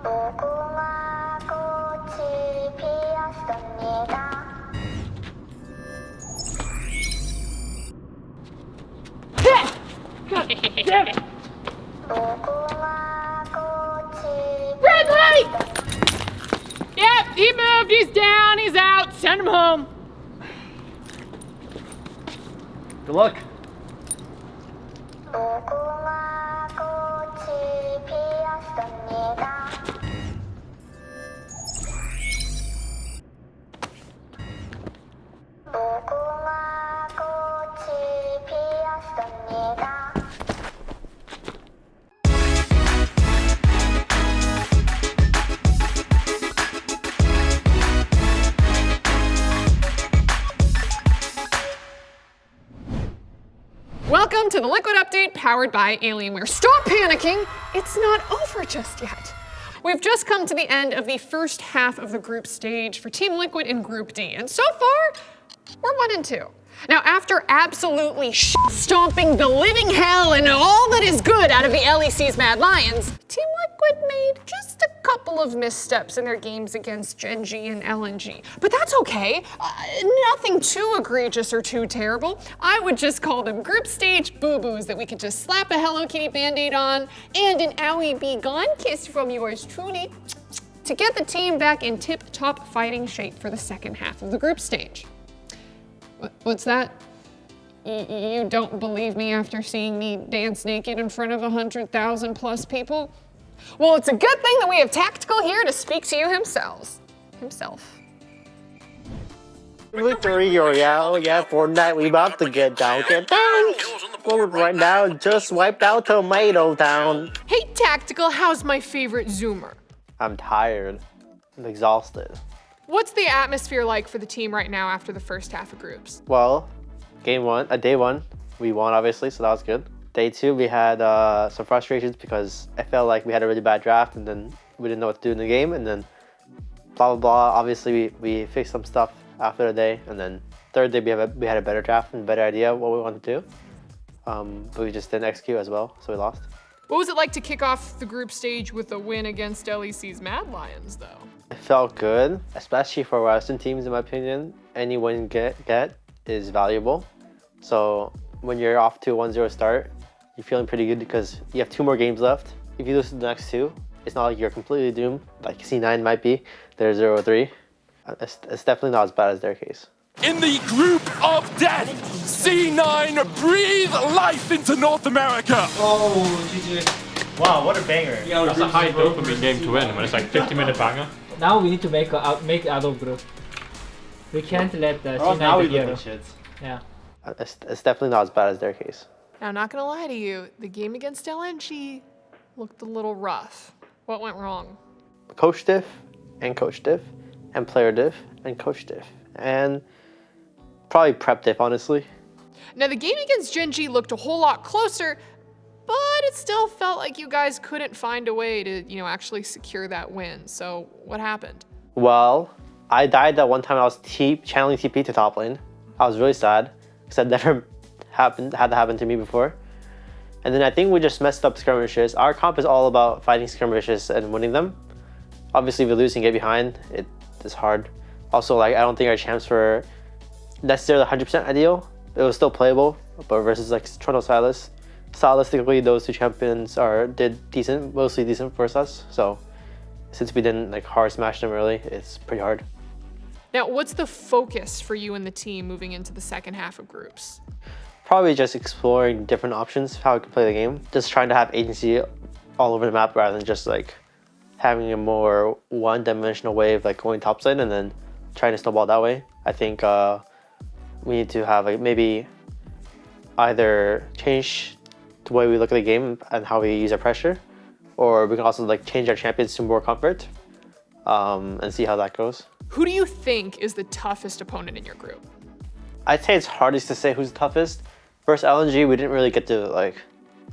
God damn it! Red light! Yep, he moved, he's down, he's out, send him home. Good luck. Welcome to the Liquid Update powered by Alienware. Stop panicking! It's not over just yet. We've just come to the end of the first half of the group stage for Team Liquid in Group D, and so far, we're 1 and 2. Now, after absolutely stomping the living hell and all that is good out of the LEC's Mad Lions, Team Liquid made just a couple of missteps in their games against Gen G and LNG. But that's okay. Nothing too egregious or too terrible. I would just call them group stage boo-boos that we could just slap a Hello Kitty Band-Aid on and an owie be gone kiss from yours truly to get the team back in tip-top fighting shape for the second half of the group stage. What's that? You don't believe me after seeing me dance naked in front of 100,000 plus people? Well, it's a good thing that we have Tactical here to speak to you himself. Victory Royale, yeah, Fortnite, we about to get down. Forward right now, just wiped out Tomato Town. Hey, Tactical, how's my favorite Zoomer? I'm tired. I'm exhausted. What's the atmosphere like for the team right now after the first half of groups? Well, day one, we won obviously, so that was good. Day two, we had some frustrations because I felt like we had a really bad draft and then we didn't know what to do in the game, and then blah, blah, blah. Obviously, we fixed some stuff after the day, and then third day, we had a better draft and a better idea what we wanted to do. But we just didn't execute as well, so we lost. What was it like to kick off the group stage with a win against LEC's Mad Lions, though? It felt good, especially for Western teams, in my opinion. Any win get is valuable. So when you're off to a 1-0 start, you're feeling pretty good because you have 2 more games left. If you lose to the next 2, it's not like you're completely doomed, like C9 might be. They're 0-3. It's definitely not as bad as their case. In the group of death, C9 breathe life into North America. Oh, GG. Wow, what a banger. That's a high dopamine game to win when it's like 50-minute banger. Now we need to make out of group. We can't let the Oh, C9 now we the look hero. at shits. Yeah. It's definitely not as bad as their case. Now, not gonna lie to you, the game against LNG looked a little rough. What went wrong? Coach diff and coach diff and player diff and coach diff and probably prep diff, honestly. Now, the game against Gen G looked a whole lot closer, but it still felt like you guys couldn't find a way to, actually secure that win. So what happened? Well, I died that one time I was channeling TP to top lane. I was really sad because that never had to happen to me before. And then I think we just messed up skirmishes. Our comp is all about fighting skirmishes and winning them. Obviously, if we lose and get behind, it is hard. Also, I don't think our champs were necessarily 100% ideal. It was still playable, but versus Toronto Silas, stylistically, those 2 champions did decent, mostly decent for us. So since we didn't hard smash them early, it's pretty hard. Now, what's the focus for you and the team moving into the second half of groups? Probably just exploring different options, how we can play the game. Just trying to have agency all over the map rather than just having a more one-dimensional wave, going topside and then trying to snowball that way. I think we need to have maybe either change the way we look at the game and how we use our pressure, or we can also change our champions to more comfort and see how that goes. Who do you think is the toughest opponent in your group? I'd say it's hardest to say who's the toughest. Versus LNG, we didn't really get to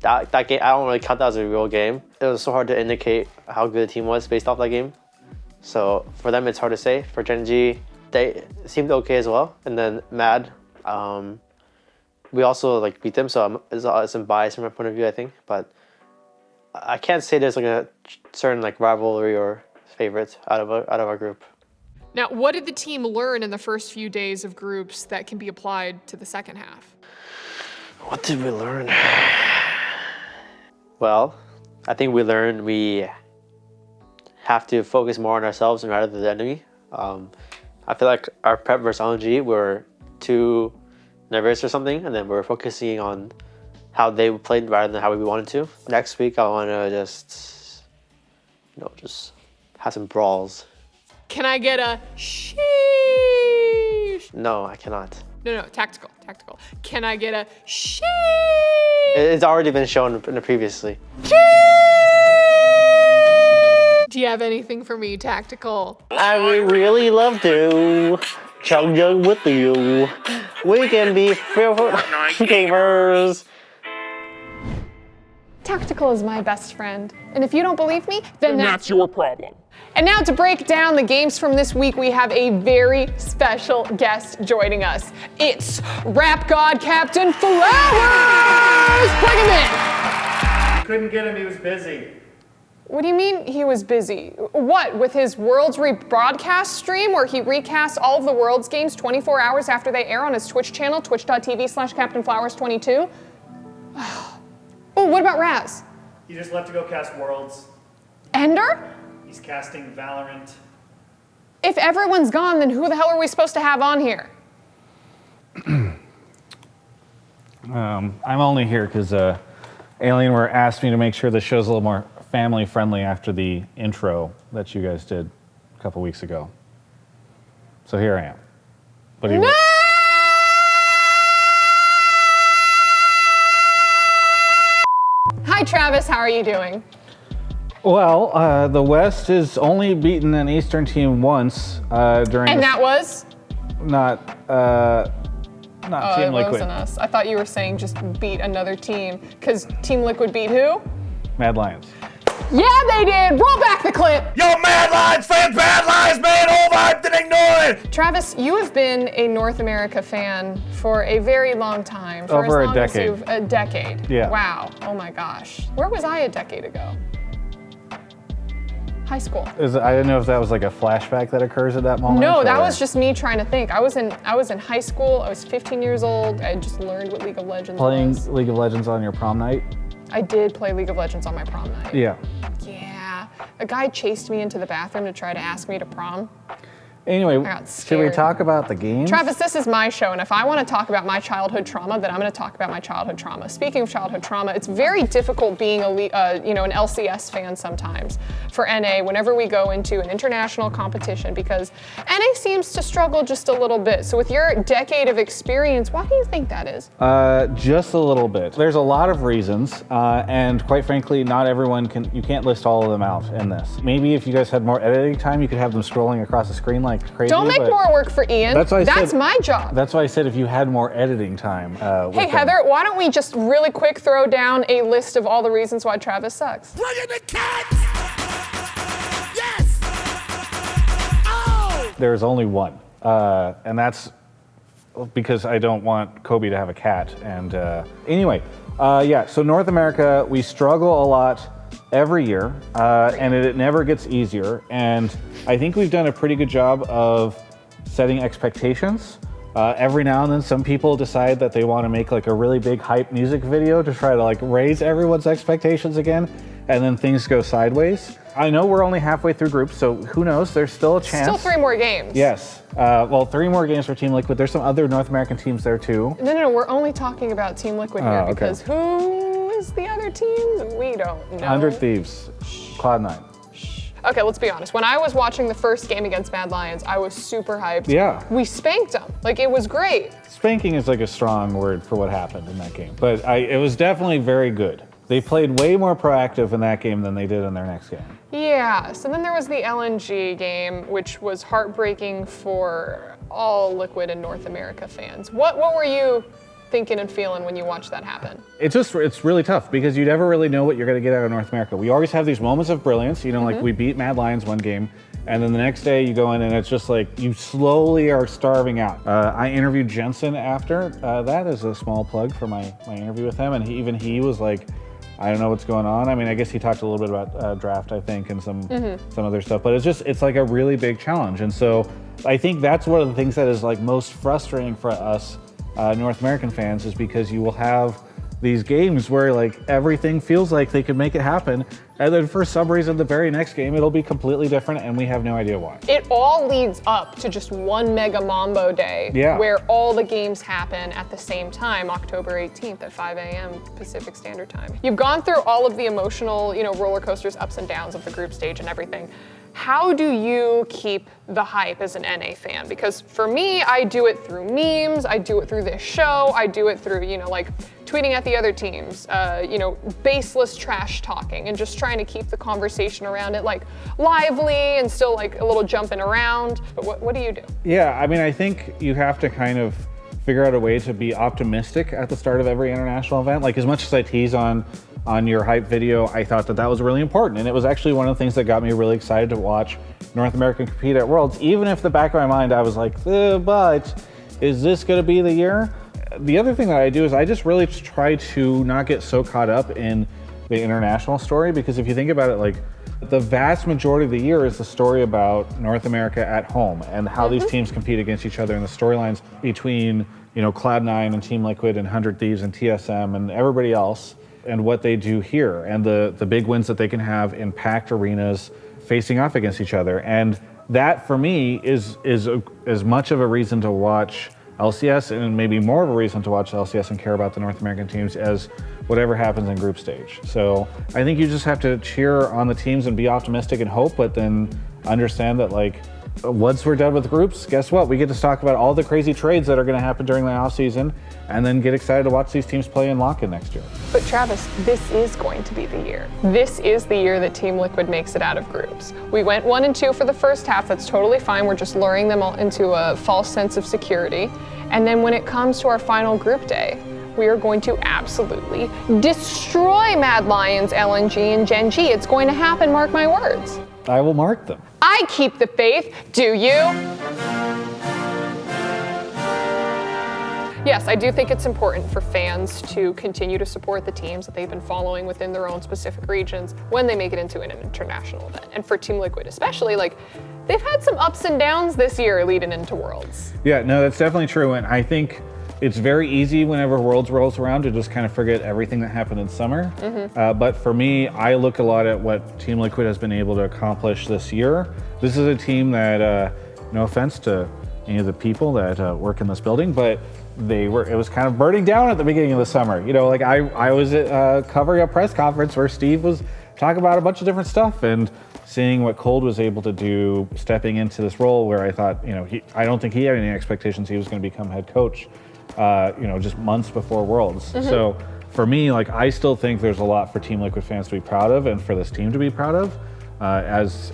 that game. I don't really count that as a real game. It was so hard to indicate how good the team was based off that game. So for them, it's hard to say. For Gen G, they seemed okay as well. And then Mad, we also beat them. So it's some bias from my point of view, I think. But I can't say there's like a certain like rivalry or favorites out of our group. Now, what did the team learn in the first few days of groups that can be applied to the second half? What did we learn? Well, I think we learned we have to focus more on ourselves rather than the enemy. I feel like our prep versus LNG, we were too nervous or something, and then we're focusing on how they played rather than how we wanted to. Next week, I want to just have some brawls. Can I get a sheesh? No, I cannot. No, tactical. Can I get a sheesh? It's already been shown previously. Do you have anything for me, tactical? I would really love to chug with you. We can be fearful gamers. Tactical is my best friend. And if you don't believe me, then That's your problem. And now to break down the games from this week, we have a very special guest joining us. It's Rap God Captain Flowers! Bring him in! Couldn't get him, he was busy. What do you mean he was busy? What, with his Worlds rebroadcast stream where he recasts all of the Worlds games 24 hours after they air on his Twitch channel, twitch.tv/CaptainFlowers22? Oh, what about Raz? He just left to go cast Worlds. Ender? He's casting Valorant. If everyone's gone, then who the hell are we supposed to have on here? I'm only here because Alienware asked me to make sure the show's a little more family friendly after the intro that you guys did a couple weeks ago. So here I am. What do you want? Hi Travis, how are you doing? Well, the West has only beaten an Eastern team once during. And that was? Not Team It Liquid. wasn't us. I thought you were saying just beat another team, because Team Liquid beat who? Mad Lions. Yeah, they did! Roll back the clip! Yo, Mad Lions fans, Bad Lions, man, hold on, didn't ignore it. Travis, you have been a North America fan for a very long time. For Over as a long as decade. A decade. Yeah. Wow. Oh my gosh. Where was I a decade ago? High school. I didn't know if that was like a flashback that occurs at that moment. No, that or- was just me trying to think. I was in high school. I was 15 years old. I had just learned what League of Legends playing was. League of Legends on your prom night. I did play League of Legends on my prom night. Yeah. Yeah. A guy chased me into the bathroom to try to ask me to prom. Anyway, got should we scared. talk about the games? Travis, this is my show, and if I want to talk about my childhood trauma, then I'm going to talk about my childhood trauma. Speaking of childhood trauma, it's very difficult being an LCS fan sometimes for NA whenever we go into an international competition because NA seems to struggle just a little bit. So with your decade of experience, why do you think that is? Just a little bit. There's a lot of reasons, and quite frankly, not everyone you can't list all of them out in this. Maybe if you guys had more editing time, you could have them scrolling across the screen like crazy. Don't make but more work for Ian. That's why I That's said- my job. That's why I said if you had more editing time. with Hey, them. Heather, why don't we just really quick throw down a list of all the reasons why Travis sucks? Bring in the cats! Yes! Oh! There's only one, and that's because I don't want Kobe to have a cat. And anyway, so North America, we struggle a lot every year, and it never gets easier. And I think we've done a pretty good job of setting expectations. Every now and then, some people decide that they want to make like a really big hype music video to try to like raise everyone's expectations again, and then things go sideways. I know we're only halfway through groups, so who knows? There's still a chance. Still 3 more games. Yes. Well, 3 more games for Team Liquid. There's some other North American teams there too. No, we're only talking about Team Liquid here okay. because who is the other team? We don't know. 100 Thieves, Cloud9. Okay, let's be honest. When I was watching the first game against Mad Lions, I was super hyped. Yeah. We spanked them. Like, it was great. Spanking is like a strong word for what happened in that game, but it was definitely very good. They played way more proactive in that game than they did in their next game. Yeah, so then there was the LNG game, which was heartbreaking for all Liquid and North America fans. What were you thinking and feeling when you watched that happen? It's really tough because you never really know what you're going to get out of North America. We always have these moments of brilliance, like we beat Mad Lions one game, and then the next day you go in and it's just like you slowly are starving out. I interviewed Jensen after that as a small plug for my interview with him, and he was like, I don't know what's going on. I mean, I guess he talked a little bit about draft, I think, and some other stuff, but it's like a really big challenge. And so I think that's one of the things that is like most frustrating for us North American fans, is because you will have these games where like everything feels like they could make it happen, and then for some reason the very next game it'll be completely different and we have no idea why. It all leads up to just one mega mambo day where all the games happen at the same time, October 18th at 5 a.m. Pacific Standard Time. You've gone through all of the emotional, roller coasters, ups and downs of the group stage and everything. How do you keep the hype as an NA fan? Because for me, I do it through memes, I do it through this show, I do it through, like tweeting at the other teams, baseless trash talking, and just trying to keep the conversation around it like lively and still like a little jumping around. But what do you do? Yeah, I mean, I think you have to kind of figure out a way to be optimistic at the start of every international event. Like, as much as I tease on your hype video, I thought that was really important. And it was actually one of the things that got me really excited to watch North America compete at Worlds, even if the back of my mind, I was like, but is this gonna be the year? The other thing that I do is I just really try to not get so caught up in the international story, because if you think about it, like the vast majority of the year is the story about North America at home and how these teams compete against each other, and the storylines between, Cloud9 and Team Liquid and 100 Thieves and TSM and everybody else, and what they do here, and the big wins that they can have in packed arenas facing off against each other. And that for me is as much of a reason to watch LCS, and maybe more of a reason to watch LCS and care about the North American teams, as whatever happens in group stage. So I think you just have to cheer on the teams and be optimistic and hope, but then understand that like once we're done with groups, guess what? We get to talk about all the crazy trades that are going to happen during the off season, and then get excited to watch these teams play in lock-in next year. But Travis, this is going to be the year. This is the year that Team Liquid makes it out of groups. We went 1-2 for the first half. That's totally fine. We're just luring them all into a false sense of security. And then when it comes to our final group day, we are going to absolutely destroy Mad Lions, LNG, and Gen G. It's going to happen, mark my words. I will mark them. I keep the faith, do you? Yes, I do think it's important for fans to continue to support the teams that they've been following within their own specific regions when they make it into an international event. And for Team Liquid especially, like, they've had some ups and downs this year leading into Worlds. Yeah, no, that's definitely true. And I think it's very easy whenever Worlds rolls around to just kind of forget everything that happened in summer. But for me, I look a lot at what Team Liquid has been able to accomplish this year. This is a team that, no offense to any of the people that work in this building, but it was kind of burning down at the beginning of the summer. Like I was covering a press conference where Steve was talking about a bunch of different stuff, and seeing what Cold was able to do stepping into this role, where I thought, I don't think he had any expectations he was going to become head coach, just months before Worlds. So for me, like, I still think there's a lot for Team Liquid fans to be proud of, and for this team to be proud of,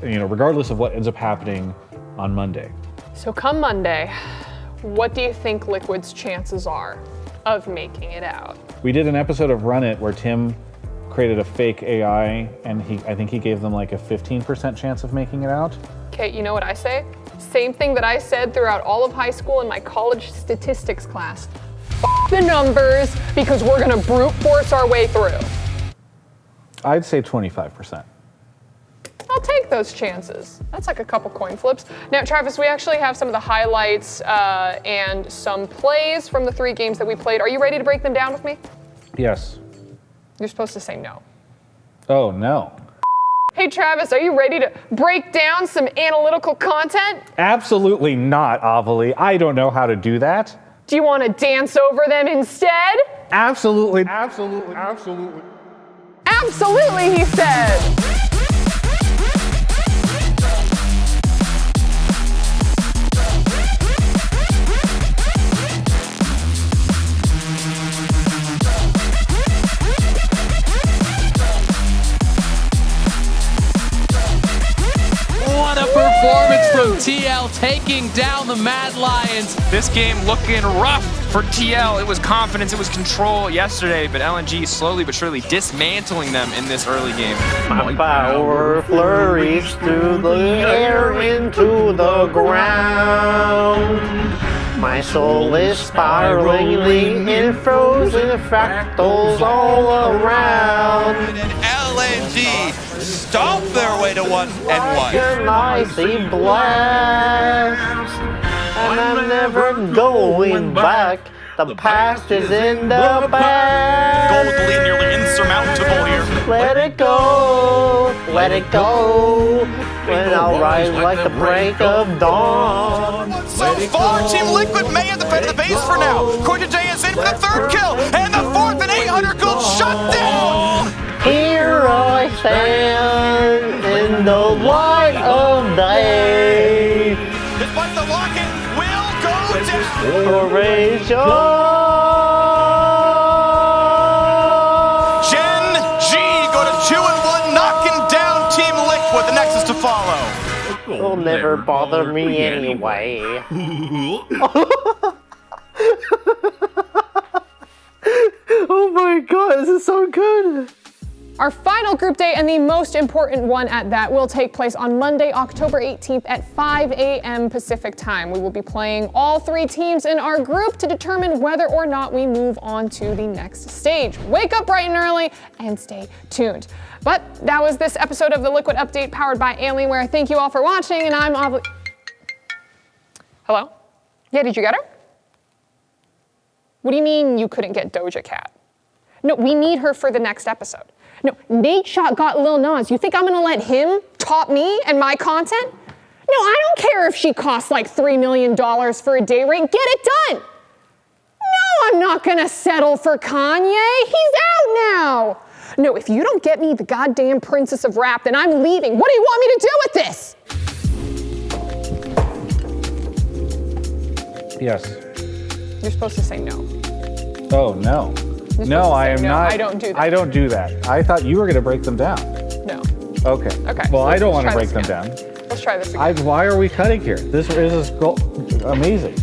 regardless of what ends up happening on Monday. So come Monday, what do you think Liquid's chances are of making it out? We did an episode of Run It where Tim created a fake AI, and I think he gave them like a 15% chance of making it out. Okay, you know what I say? Same thing that I said throughout all of high school in my college statistics class. F the numbers, because we're gonna brute force our way through. I'd say 25%. I'll take those chances. That's like a couple coin flips. Now, Travis, we actually have some of the highlights and some plays from the 3 games that we played. Are you ready to break them down with me? Yes. You're supposed to say no. Oh, no. Hey, Travis, are you ready to break down some analytical content? Absolutely not, Ovilee. I don't know how to do that. Do you want to dance over them instead? Absolutely. Absolutely, he said. What a performance from TL, taking down the Mad Lions. This game looking rough for TL. It was confidence, it was control yesterday, but LNG slowly but surely dismantling them in this early game. My power flurries through the air into the ground. My soul is spiraling in frozen fractals all around. stomp their way to 1-1. Can I see blast? And I'm never going back. The past is in the past. Ovilee nearly insurmountable here. Let it go, let it go. When I'll rise like the break of dawn. So far, Team Liquid may have defended the base for now. J is in for the third kill, and the fourth and 800 gold shut down. Here I stand in the light of day. Despite the lock-in, will go down. Courageous. Gen G go to 2-1, knocking down Team Liquid. The next is to follow. It'll never bother me anyway. Oh my god, this is so good. Our final group day, and the most important one at that, will take place on Monday, October 18th at 5 a.m. Pacific time. We will be playing all 3 teams in our group to determine whether or not we move on to the next stage. Wake up bright and early and stay tuned. But that was this episode of the Liquid Update powered by Alienware. Thank you all for watching, and I'm Ovilee. Hello? Yeah, did you get her? What do you mean you couldn't get Doja Cat? No, we need her for the next episode. No, Nate Shot got Lil Nas. You think I'm gonna let him top me and my content? No, I don't care if she costs like $3 million for a day rate. Get it done. No, I'm not gonna settle for Kanye. He's out now. No, if you don't get me the goddamn princess of rap, then I'm leaving. What do you want me to do with this? Yes. You're supposed to say no. Oh, no. You're No, supposed to I say am no, not. I don't do that. I don't do that. I thought you were going to break them down. No. Okay. Okay. Well, so I don't want to try break this them again. down. Let's try this again. Why are we cutting here? This is amazing.